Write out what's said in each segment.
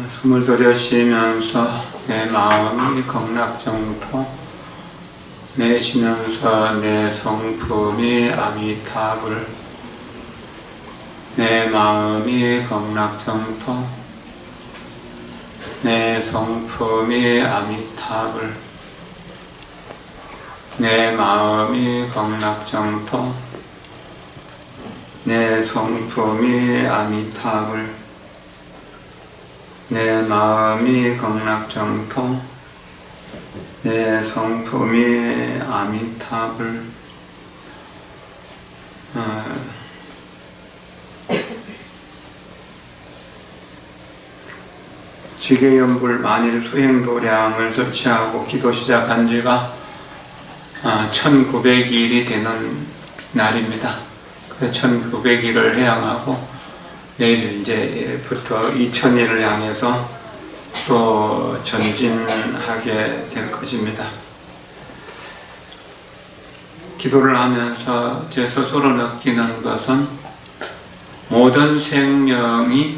숨을 들여쉬면서 내 마음이 극락정토, 내쉬면서 내 성품이 아미타불, 내 마음이 극락정토, 내 성품이 아미타불, 내 마음이 극락정토, 내 성품이 아미타불, 내 마음이 극락정토, 내 성품이 아미타불. 지계연불 만일 수행도량을 설치하고 기도 시작한 지가 1900일이 되는 날입니다. 그래서 1900일을 해양하고 내일 이제부터 2000일을 향해서 또 전진하게 될 것입니다. 기도를 하면서 제 스스로 느끼는 것은 모든 생명이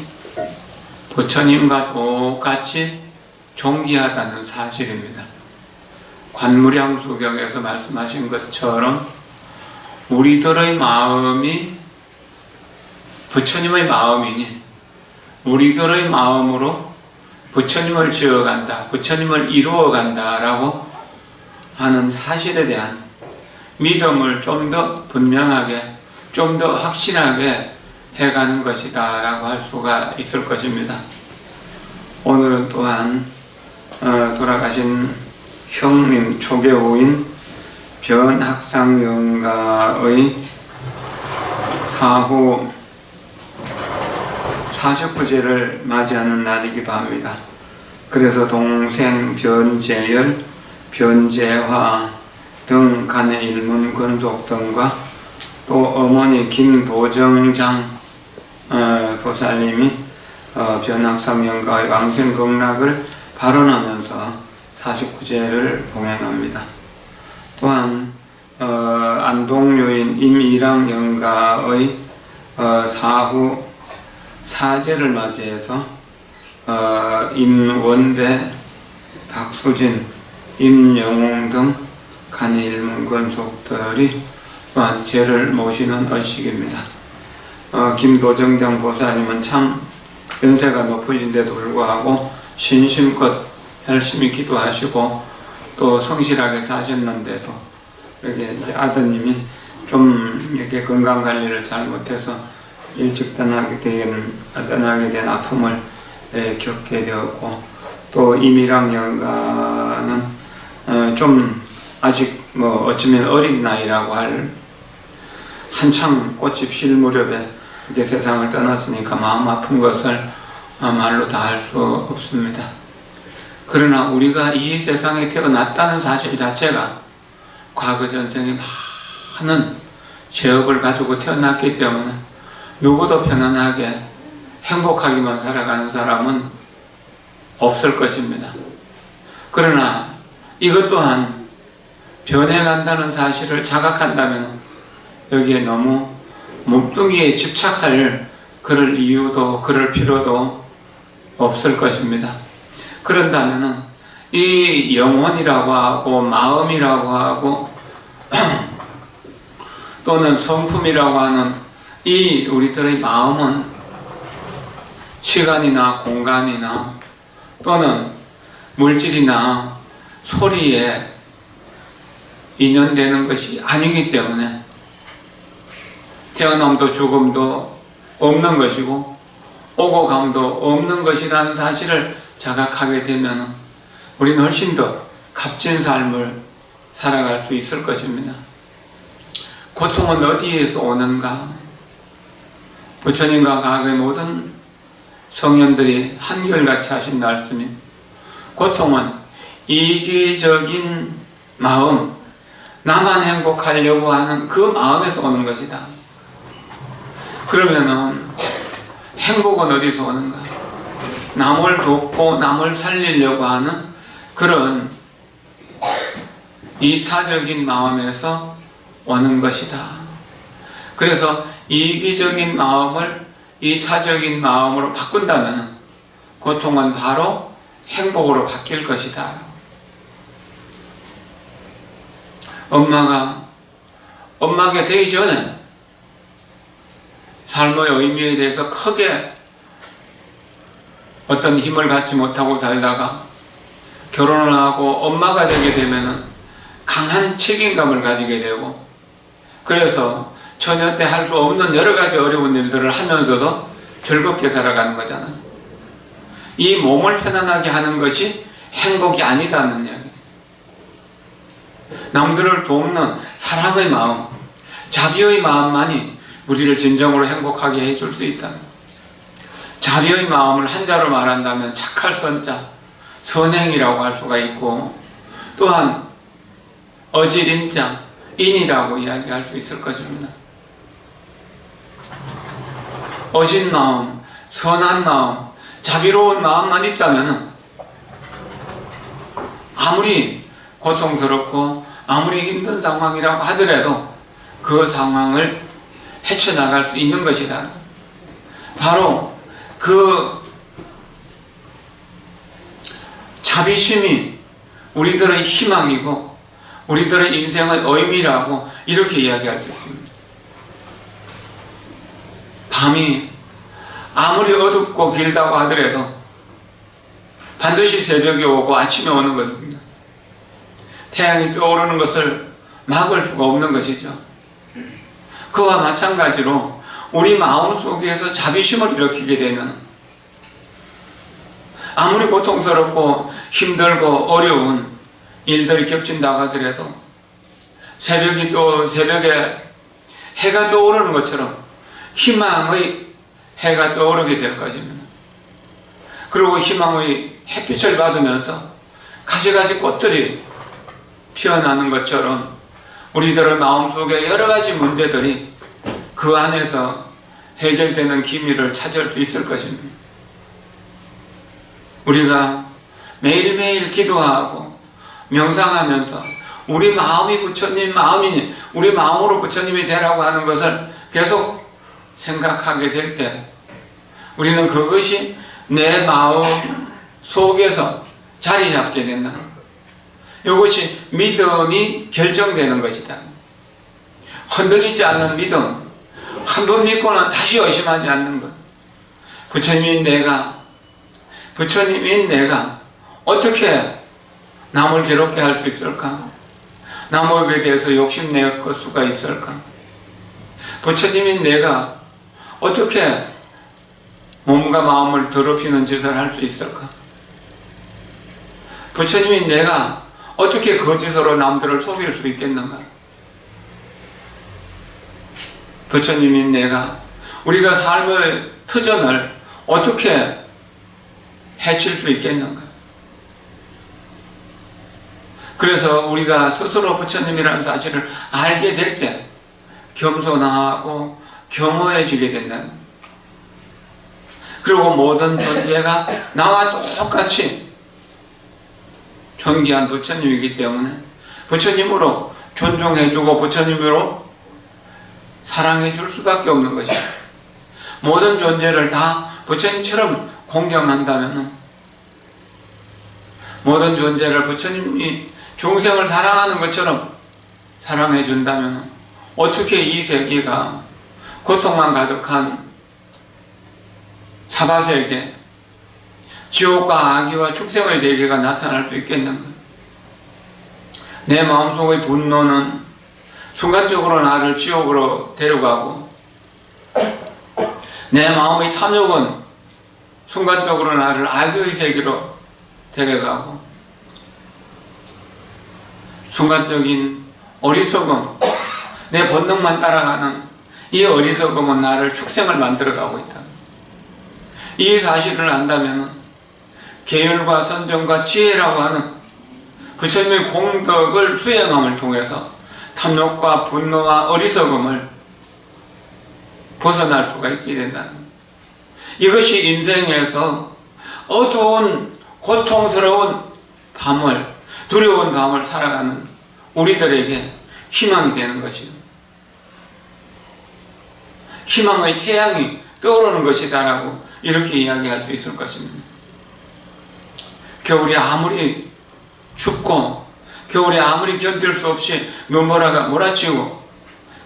부처님과 똑같이 존귀하다는 사실입니다. 관무량수경에서 말씀하신 것처럼 우리들의 마음이 부처님의 마음이니 우리들의 마음으로 부처님을 지어간다, 부처님을 이루어간다 라고 하는 사실에 대한 믿음을 좀 더 분명하게, 좀 더 확실하게 해가는 것이다 라고 할 수가 있을 것입니다. 오늘은 또한 돌아가신 형님 초계호인 변학상영가의 사후 49제를 맞이하는 날이기도 합니다. 그래서 동생 변재열, 변재화 등 간의 일문 권속 등과 또 어머니 김도정장 보살님이 변학상영가의 왕생극락을 발언하면서 49제를 봉행합니다. 또한 안동요인 임일왕영가의 사후 4제를 맞이해서 임원대, 박수진, 임영웅 등 간일문권속들이 또한 제를 모시는 의식입니다. 김도정장 보살님은 참 연세가 높으신데도 불구하고 신심껏 열심히 기도하시고 또 성실하게 사셨는데도 여기 이제 아드님이 좀 이렇게 건강 관리를 잘못해서 일찍 떠나게 된 아픔을 겪게 되었고, 또 임일왕 영가는 좀 아직 어쩌면 어린 나이라고 할 한창 꽃이 필 무렵에 이렇게 세상을 떠났으니까 마음 아픈 것을 말로 다 할 수 없습니다. 그러나 우리가 이 세상에 태어났다는 사실 자체가 과거 전생에 많은 죄업을 가지고 태어났기 때문에 누구도 편안하게 행복하게만 살아가는 사람은 없을 것입니다. 그러나 이것 또한 변해간다는 사실을 자각한다면 여기에 너무 몸뚱이에 집착할 그럴 이유도 그럴 필요도 없을 것입니다. 그런다면 이 영혼이라고 하고 마음이라고 하고 또는 성품이라고 하는 이 우리들의 마음은 시간이나 공간이나 또는 물질이나 소리에 인연되는 것이 아니기 때문에 태어남도 죽음도 없는 것이고 오고 감도 없는 것이라는 사실을 자각하게 되면 우리는 훨씬 더 값진 삶을 살아갈 수 있을 것입니다. 고통은 어디에서 오는가? 부처님과 과거의 모든 성현들이 한결같이 하신 말씀이 고통은 이기적인 마음, 나만 행복하려고 하는 그 마음에서 오는 것이다. 그러면은 행복은 어디서 오는가? 남을 돕고 남을 살리려고 하는 그런 이타적인 마음에서 오는 것이다. 그래서 이기적인 마음을 이타적인 마음으로 바꾼다면 고통은 바로 행복으로 바뀔 것이다. 엄마가 되기 전에 삶의 의미에 대해서 크게 어떤 힘을 갖지 못하고 살다가 결혼을 하고 엄마가 되게 되면은 강한 책임감을 가지게 되고, 그래서 처녀 때 할 수 없는 여러 가지 어려운 일들을 하면서도 즐겁게 살아가는 거잖아요. 이 몸을 편안하게 하는 것이 행복이 아니다는 이야기죠. 남들을 돕는 사랑의 마음, 자비의 마음만이 우리를 진정으로 행복하게 해줄 수 있다. 자비의 마음을 한자로 말한다면 착할 선자, 선행이라고 할 수가 있고, 또한 어질인자, 인이라고 이야기할 수 있을 것입니다. 어진 마음, 선한 마음, 자비로운 마음만 있다면 아무리 고통스럽고 아무리 힘든 상황이라고 하더라도 그 상황을 헤쳐나갈 수 있는 것이다. 바로 그 자비심이 우리들의 희망이고 우리들의 인생의 의미라고 이렇게 이야기할 수 있습니다. 밤이 아무리 어둡고 길다고 하더라도 반드시 새벽이 오고 아침에 오는 것입니다. 태양이 떠오르는 것을 막을 수가 없는 것이죠. 그와 마찬가지로 우리 마음속에서 자비심을 일으키게 되면 아무리 고통스럽고 힘들고 어려운 일들이 겹친다고 하더라도 새벽에 해가 떠오르는 것처럼 희망의 해가 떠오르게 될 것입니다. 그리고 희망의 햇빛을 받으면서 가지가지 꽃들이 피어나는 것처럼 우리들의 마음속에 여러 가지 문제들이 그 안에서 해결되는 기미를 찾을 수 있을 것입니다. 우리가 매일매일 기도하고 명상하면서 우리 마음이 부처님 마음이니 우리 마음으로 부처님이 되라고 하는 것을 계속 생각하게 될 때 우리는 그것이 내 마음 속에서 자리 잡게 된다. 이것이 믿음이 결정되는 것이다. 흔들리지 않는 믿음, 한 번 믿고는 다시 의심하지 않는 것. 부처님인 내가 어떻게 남을 괴롭게 할 수 있을까? 남에게 대해서 욕심낼 수가 있을까? 부처님인 내가 어떻게 몸과 마음을 더럽히는 짓을 할 수 있을까? 부처님인 내가 어떻게 거짓으로 남들을 속일 수 있겠는가? 부처님인 내가 우리가 삶의 터전을 어떻게 해칠 수 있겠는가? 그래서 우리가 스스로 부처님이라는 사실을 알게 될 때 겸손하고 겸허해지게 된다는 거예요. 그리고 모든 존재가 나와 똑같이 존귀한 부처님이기 때문에 부처님으로 존중해주고 부처님으로 사랑해줄 수밖에 없는 것이죠. 모든 존재를 다 부처님처럼 공경한다면, 모든 존재를 부처님이 중생을 사랑하는 것처럼 사랑해준다면 어떻게 이 세계가 고통만 가득한 사바세계, 지옥과 악의와 축생의 세계가 나타날 수 있겠는가? 내 마음속의 분노는 순간적으로 나를 지옥으로 데려가고, 내 마음의 탐욕은 순간적으로 나를 악의 세계로 데려가고, 순간적인 어리석음, 내 본능만 따라가는 이 어리석음은 나를 축생을 만들어가고 있다. 이 사실을 안다면 계율과 선정과 지혜라고 하는 부처님의 공덕을 수행함을 통해서 탐욕과 분노와 어리석음을 벗어날 수가 있게 된다는 것. 이것이 인생에서 어두운 고통스러운 밤을, 두려운 밤을 살아가는 우리들에게 희망이 되는 것이죠. 희망의 태양이 떠오르는 것이다라고 이렇게 이야기할 수 있을 것입니다. 겨울이 아무리 춥고 겨울이 아무리 견딜 수 없이 눈보라가 몰아치고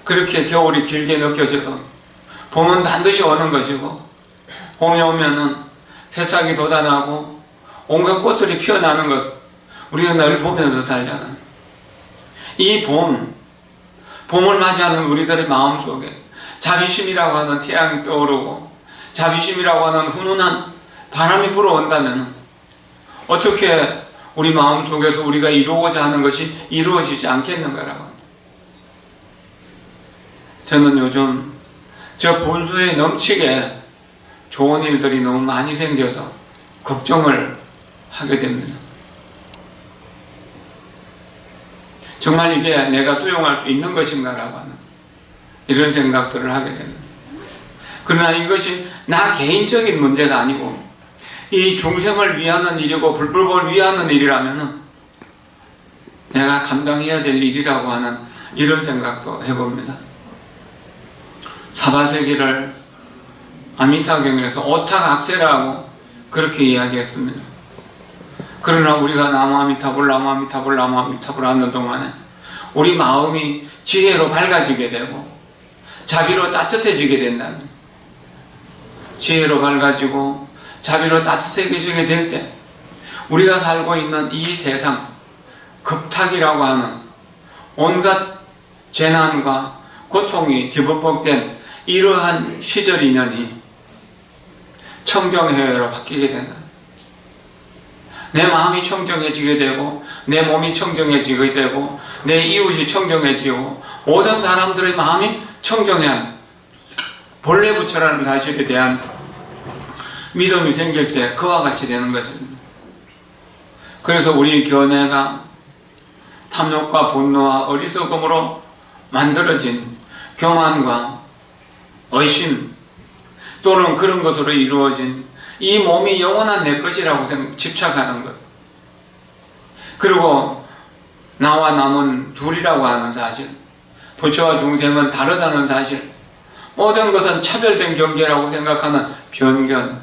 그렇게 겨울이 길게 느껴져도 봄은 반드시 오는 것이고, 봄이 오면은 새싹이 돋아나고 온갖 꽃들이 피어나는 것 우리가 늘 보면서 살잖아. 이 봄을 맞이하는 우리들의 마음속에 자비심이라고 하는 태양이 떠오르고 자비심이라고 하는 훈훈한 바람이 불어온다면 어떻게 우리 마음속에서 우리가 이루고자 하는 것이 이루어지지 않겠는가라고. 저는 요즘 저 본수에 넘치게 좋은 일들이 너무 많이 생겨서 걱정을 하게 됩니다. 정말 이게 내가 수용할 수 있는 것인가라고 하는 이런 생각들을 하게 됩니다. 그러나 이것이 나 개인적인 문제가 아니고 이 중생을 위하는 일이고 불법을 위하는 일이라면 내가 감당해야 될 일이라고 하는 이런 생각도 해봅니다. 사바세기를 아미타경에서 오탁악세라고 그렇게 이야기했습니다. 그러나 우리가 나무아미타불 하는 동안에 우리 마음이 지혜로 밝아지게 되고 자비로 따뜻해지게 된다면, 지혜로 밝아지고 자비로 따뜻해지게 될 때 우리가 살고 있는 이 세상, 겁탁이라고 하는 온갖 재난과 고통이 뒤범벅된 이러한 시절 인연이 청정회로 바뀌게 된다. 내 마음이 청정해지게 되고 내 몸이 청정해지게 되고 내 이웃이 청정해지고 모든 사람들의 마음이 청정한 본래 부처라는 사실에 대한 믿음이 생길 때 그와 같이 되는 것입니다. 그래서 우리 견해가 탐욕과 분노와 어리석음으로 만들어진 교만과 의심 또는 그런 것으로 이루어진 이 몸이 영원한 내 것이라고 집착하는 것, 그리고 나와 남은 둘이라고 하는 사실, 부처와 중생은 다르다는 사실, 모든 것은 차별된 경계라고 생각하는 편견,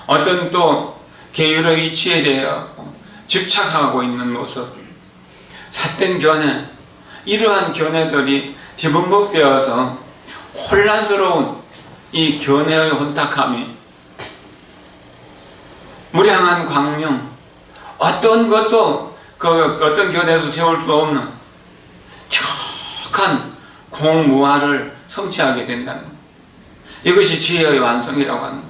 어떤 또 계율의 이치에 대해 집착하고 있는 모습, 삿된 견해, 이러한 견해들이 뒤범벅되어서 혼란스러운 이 견해의 혼탁함이 무량한 광명, 어떤 것도 어떤 견해도 세울 수 없는 척한 공무화를 성취하게 된다는 것. 이것이 지혜의 완성이라고 하는 것.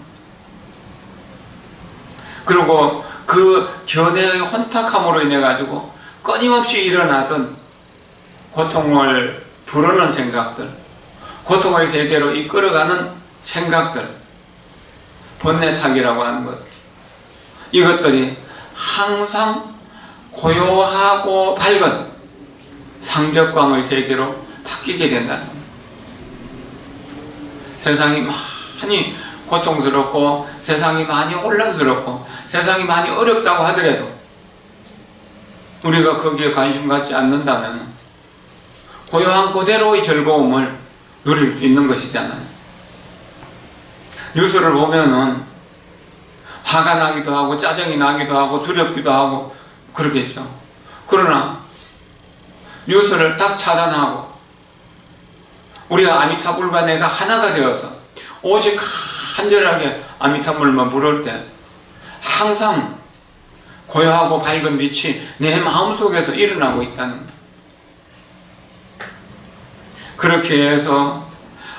그리고 그 견해의 혼탁함으로 인해 가지고 끊임없이 일어나던 고통을 부르는 생각들, 고통의 세계로 이끌어가는 생각들, 번뇌탁이라고 하는 것, 이것들이 항상 고요하고 밝은 상적광의 세계로 바뀌게 된다는 것. 세상이 많이 고통스럽고 세상이 많이 혼란스럽고 세상이 많이 어렵다고 하더라도 우리가 거기에 관심 갖지 않는다면 고요한 그대로의 즐거움을 누릴 수 있는 것이잖아요. 뉴스를 보면은 화가 나기도 하고 짜증이 나기도 하고 두렵기도 하고 그러겠죠. 그러나 뉴스를 딱 차단하고 우리가 아미타불과 내가 하나가 되어서 오직 간절하게 아미타불만 부를 때 항상 고요하고 밝은 빛이 내 마음속에서 일어나고 있다는 것. 그렇게 해서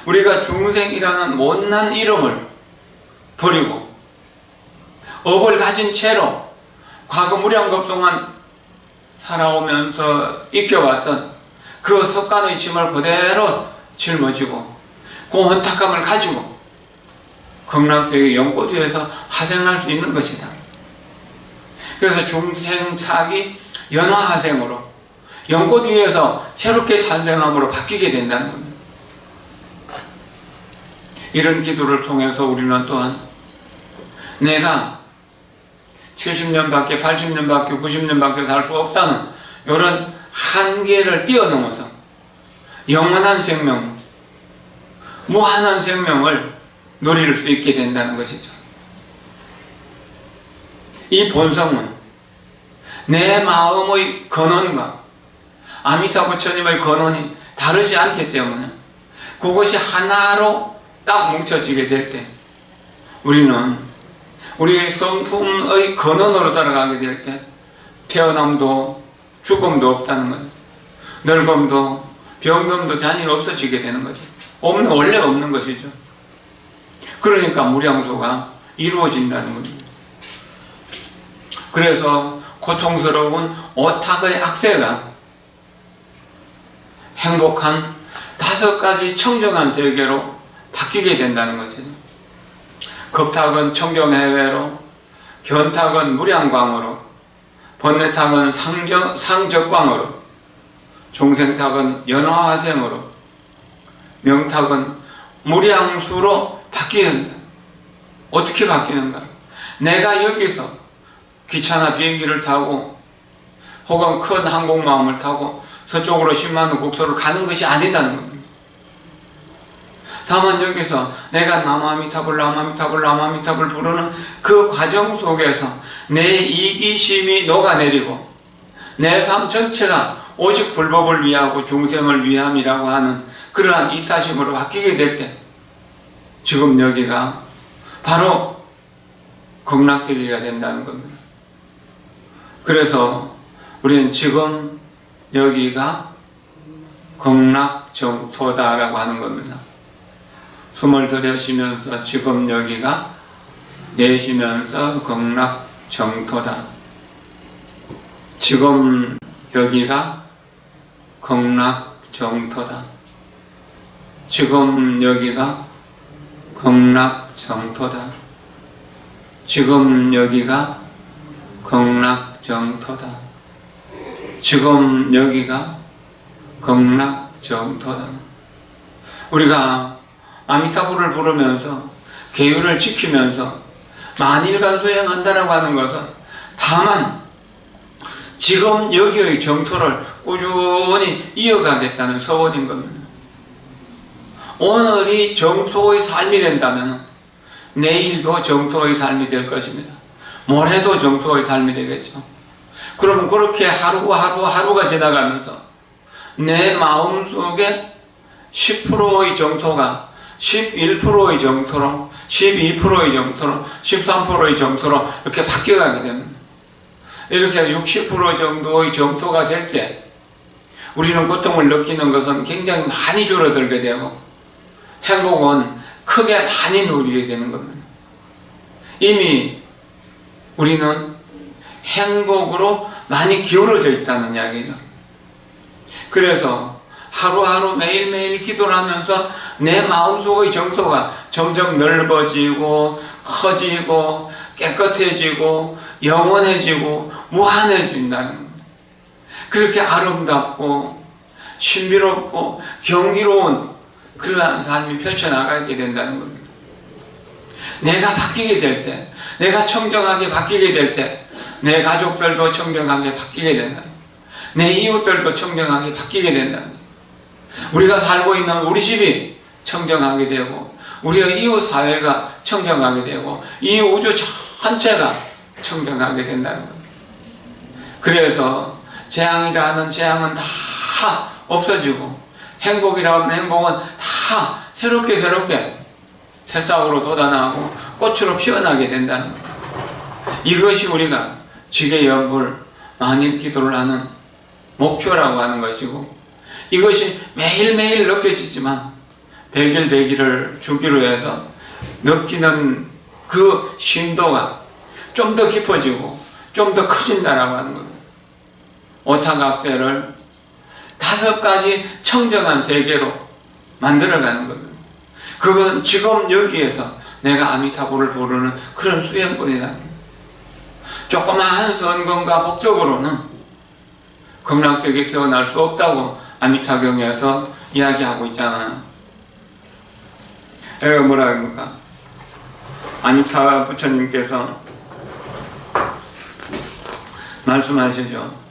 우리가 중생이라는 못난 이름을 버리고 업을 가진 채로 과거 무량겁 동안 살아오면서 익혀왔던 그 습관의 짐을 그대로 짊어지고 그 혼탁함을 가지고 극락세계 연꽃위에서 화생할 수 있는 것이다. 그래서 중생사기 연화하생으로 연꽃위에서 새롭게 탄생함으로 바뀌게 된다는 겁니다. 이런 기도를 통해서 우리는 또한 내가 70년밖에 80년밖에 90년밖에 살 수 없다는 이런 한계를 뛰어넘어서 영원한 생명, 무한한 생명을 누릴 수 있게 된다는 것이죠. 이 본성은 내 마음의 근원과 아미타 부처님의 근원이 다르지 않기 때문에 그것이 하나로 딱 뭉쳐지게 될 때 우리는 우리의 성품의 근원으로 따라가게 될 때 태어남도 죽음도 없다는 거예요. 늙음도 병듦도 잔이 없어지게 되는 거죠. 원래 없는 것이죠. 그러니까 무량소가 이루어진다는 겁니다. 그래서 고통스러운 오탁의 악세가 행복한 5가지 청정한 세계로 바뀌게 된다는 거죠. 극탁은 청정해외로, 견탁은 무량광으로, 번뇌탁은 상적광으로, 중생탁은 연화화생으로, 명탁은 무량수로 바뀌는다. 어떻게 바뀌는가? 내가 여기서 기차나 비행기를 타고 혹은 큰 항공모함을 타고 서쪽으로 10만 국토를 가는 것이 아니다는 겁니다. 다만 여기서 내가 나마미타불 부르는 그 과정 속에서 내 이기심이 녹아내리고 내 삶 전체가 오직 불법을 위하고 중생을 위함이라고 하는 그러한 이타심으로 바뀌게 될 때 지금 여기가 바로 극락세계가 된다는 겁니다. 그래서 우리는 지금 여기가 극락정토다라고 하는 겁니다. 숨을 들이쉬면서 지금 여기가, 내쉬면서 극락정토다. 지금 여기가 극락정토다. 지금 여기가 극락정토다. 지금 여기가 극락정토다. 지금 여기가 극락정토다. 우리가 아미타불을 부르면서 계율을 지키면서 만일간 수행한다라고 하는 것은 다만 지금 여기의 정토를 꾸준히 이어가겠다는 서원인 겁니다. 오늘이 정토의 삶이 된다면 내일도 정토의 삶이 될 것입니다. 모레도 정토의 삶이 되겠죠. 그러면 그렇게 하루가 지나가면서 내 마음속에 10%의 정토가 11%의 정토로, 12%의 정토로, 13%의 정토로 이렇게 바뀌어가게 됩니다. 이렇게 60% 정도의 정토가 될 때 우리는 고통을 느끼는 것은 굉장히 많이 줄어들게 되고 행복은 크게 많이 누리게 되는 겁니다. 이미 우리는 행복으로 많이 기울어져 있다는 이야기죠. 그래서 하루하루 매일매일 기도를 하면서 내 마음속의 정토가 점점 넓어지고 커지고 깨끗해지고 영원해지고 무한해진다는 겁니다. 그렇게 아름답고 신비롭고 경이로운 그러한 삶이 펼쳐나가게 된다는 겁니다. 내가 바뀌게 될 때, 내가 청정하게 바뀌게 될 때, 내 가족들도 청정하게 바뀌게 된다. 내 이웃들도 청정하게 바뀌게 된다. 우리가 살고 있는 우리 집이 청정하게 되고 우리의 이웃 사회가 청정하게 되고 이 우주 전체가 청정하게 된다는 겁니다. 그래서 재앙이라는 재앙은 다 없어지고 행복이라는 행복은 다 새롭게 새싹으로 돋아나고 꽃으로 피어나게 된다는 겁니다. 이것이 우리가 지계연불 만일 기도를 하는 목표라고 하는 것이고 이것이 매일매일 느껴지지만 100일 100일을 주기로 해서 느끼는 그 심도가 좀 더 깊어지고 좀 더 커진다라고 하는 겁니다. 오타각세를 5가지 청정한 세계로 만들어가는 겁니다. 그건 지금 여기에서 내가 아미타불을 부르는 그런 수행뿐이다. 조그마한 선건과 복덕으로는 극락세계에 태어날 수 없다고 아미타경에서 이야기하고 있잖아요. 여기 뭐라 합니까? 아미타 부처님께서 말씀하시죠.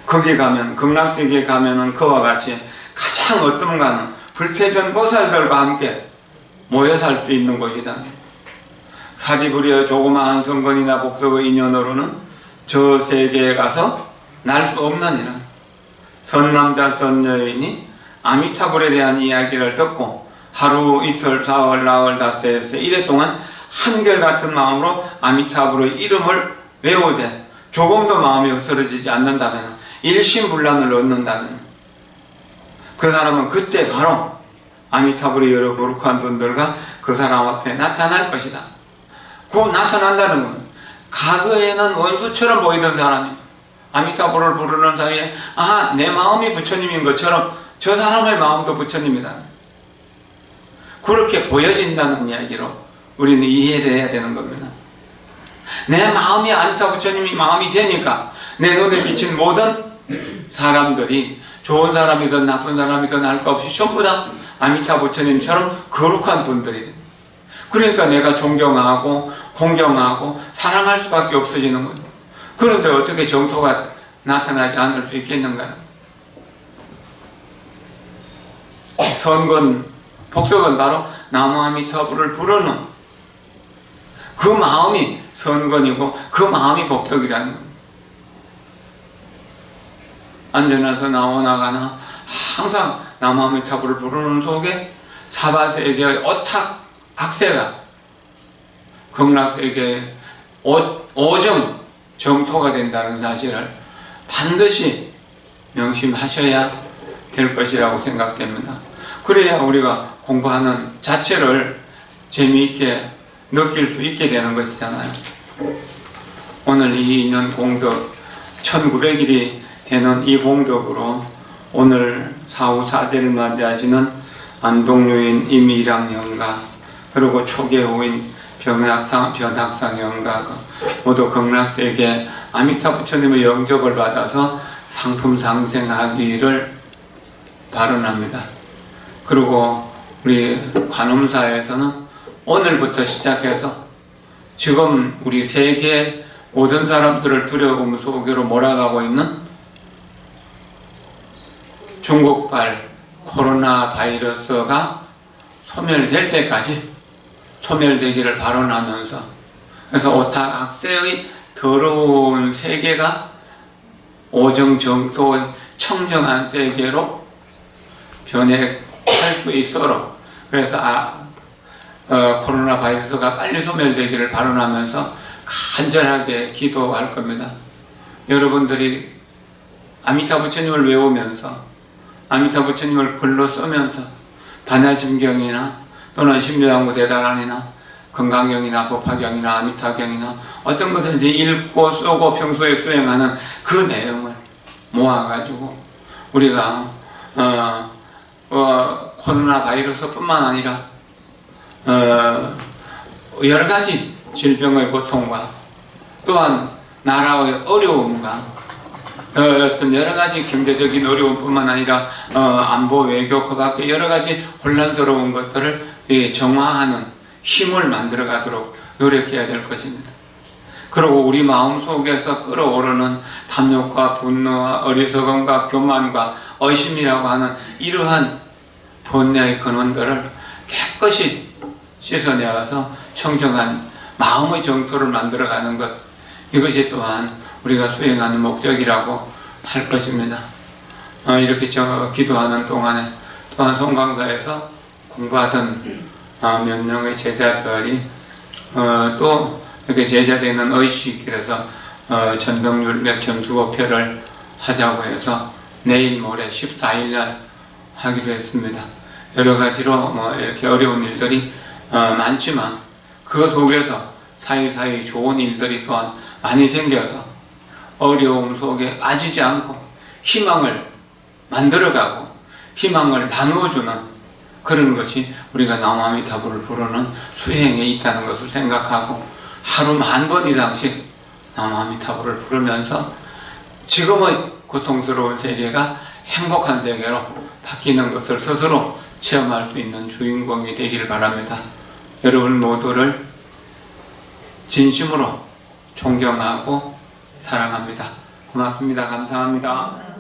거기 가면, 극락세계에 가면은 그와 같이 가장 어떤가는 불태전 보살들과 함께 모여 살 수 있는 곳이다. 사지부리의 조그마한 성건이나 복덕의 인연으로는 저 세계에 가서 날 수 없느니라. 선남자 선여인이 아미타불에 대한 이야기를 듣고 하루 이틀 사흘 나흘 닷새 이래 동안 한결같은 마음으로 아미타불의 이름을 외우되 조금도 마음이 흐트러지지 않는다면, 일심불란을 얻는다면 그 사람은 그때 바로 아미타불의 여러 거룩한 분들과 그 사람 앞에 나타날 것이다. 곧 나타난다는 건 과거에는 원수처럼 보이던 사람이 아미타불을 부르는 사이에 내 마음이 부처님인 것처럼 저 사람의 마음도 부처님이다. 그렇게 보여진다는 이야기로 우리는 이해를 해야 되는 겁니다. 내 마음이 아미타 부처님이 마음이 되니까 내 눈에 비친 모든 사람들이 좋은 사람이든 나쁜 사람이든 할 거 없이 전부 다 아미타 부처님처럼 거룩한 분들이 됩니다. 그러니까 내가 존경하고 공경하고 사랑할 수밖에 없어지는 거죠. 그런데 어떻게 정토가 나타나지 않을 수 있겠는가? 선건, 복덕은 바로 나무 아미타불을 부르는 그 마음이 선건이고 그 마음이 복덕이라는 겁니다. 앉아나서 나오나가나 항상 나무 아미타불을 부르는 속에 사바세계의 오탁 악세가 극락세계의 오정 정토가 된다는 사실을 반드시 명심하셔야 될 것이라고 생각됩니다. 그래야 우리가 공부하는 자체를 재미있게 느낄 수 있게 되는 것이잖아요. 오늘 이 인연 공덕 1900일이 되는 이 공덕으로 오늘 사후 사대를 맞이하시는 안동유인 임일랑 영가, 그리고 초계호인 변학상 영가가 모두 극락세계 아미타 부처님의 영접을 받아서 상품 상생하기를 발언합니다. 그리고 우리 관음사에서는 오늘부터 시작해서 지금 우리 세계 모든 사람들을 두려움 속으로 몰아가고 있는 중국발 코로나 바이러스가 소멸될 때까지 소멸되기를 발언하면서, 그래서 오탁 악세의 더러운 세계가 오정정토의 청정한 세계로 변해갈 수 있도록, 그래서 코로나 바이러스가 빨리 소멸되기를 발언하면서 간절하게 기도할 겁니다. 여러분들이 아미타 부처님을 외우면서 아미타 부처님을 글로 쓰면서 반야심경이나 또는 심려양구 대단안이나 건강경이나 법화경이나 아미타경이나 어떤 것을 이제 읽고 쓰고 평소에 수행하는 그 내용을 모아가지고 우리가 코로나 바이러스뿐만 아니라 여러 가지 질병의 고통과 또한 나라의 어려움과 어떤 여러 가지 경제적인 어려움뿐만 아니라 안보, 외교, 그 밖에 여러 가지 혼란스러운 것들을 정화하는 힘을 만들어 가도록 노력해야 될 것입니다. 그리고 우리 마음속에서 끓어오르는 탐욕과 분노와 어리석음과 교만과 의심이라고 하는 이러한 번뇌의 근원들을 깨끗이 씻어내어서 청정한 마음의 정토를 만들어가는 것, 이것이 또한 우리가 수행하는 목적이라고 할 것입니다. 이렇게 기도하는 동안에 또한 송강사에서 공부하던 몇 명의 제자들이 또 이렇게 제자되는 의식이라서 전등율맥 점수고표를 하자고 해서 내일 모레 14일날 하기로 했습니다. 여러 가지로 이렇게 어려운 일들이 많지만 그 속에서 사이사이 좋은 일들이 또한 많이 생겨서 어려움 속에 빠지지 않고 희망을 만들어가고 희망을 나누어주는 그런 것이 우리가 나무아미타불을 부르는 수행에 있다는 것을 생각하고 하루 10,000번 이상씩 나무아미타불을 부르면서 지금의 고통스러운 세계가 행복한 세계로 바뀌는 것을 스스로 체험할 수 있는 주인공이 되기를 바랍니다. 여러분 모두를 진심으로 존경하고 사랑합니다. 고맙습니다. 감사합니다.